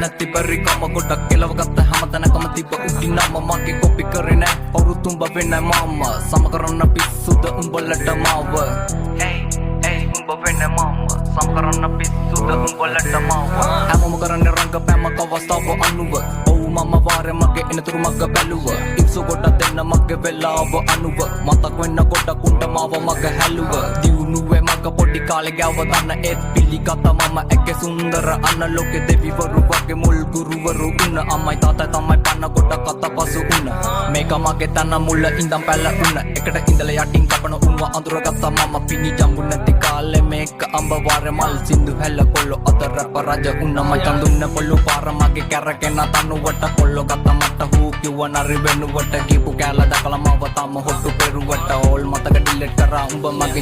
නැති බරි කම ගොඩක් කෙලවගත්ත හැමතැනකම තිබ්බ උඩිනම මගේ කොපි කරේ නෑ කවුරුත් උඹ වෙන්න මම සම කරන්න පිස්සුද උඹලට මාව hey hey උඹ වෙන්න මම සම කරන්න පිස්සුද උඹලට මාව හැමෝම කරන්නේ රංගපෑම කවස්තාව අනුව ඔව් මම වාරේ මගේ එනතුරු මග බැලුව ඉක්සු කොට දෙන්න මගේ වෙලාව අනුව මතක් වෙන්න ගොඩක් උන්ට මාව මග හැලුව දියුණුවේ මග පොඩි කාලේ ගාව දන්න ඒත් පිළිගත මම ඇගේ සුන්දර අන්න ලෝකේ දෙවිවරු වගේ මුල් ගුරුවරු උන්න අම්මයි තාත්තයි තමයි පන්න කොට කත පසු උන්න මේක මගේ තන මුල ඉඳන් පැල උන්න එකට ඉඳලා යටින් කපන උන්ව අඳුරගත්ත මම පිණි ජම්බු නැති කාලේ මේක අඹ වාරේ මල් සින්දු හැල්ල කොල්ල අතර රජ උන්න මචන් දුන්න පොළු පාර මගේ කැරකෙන තනුවට කොල්ල ගත්ත මට හූ කිව්ව නරි වෙනුවට ගිපු කැල දකලා මව තම හොට්ටු පෙරුවට ඕල් මතක ඩිලීට් කරා උඹ මගේ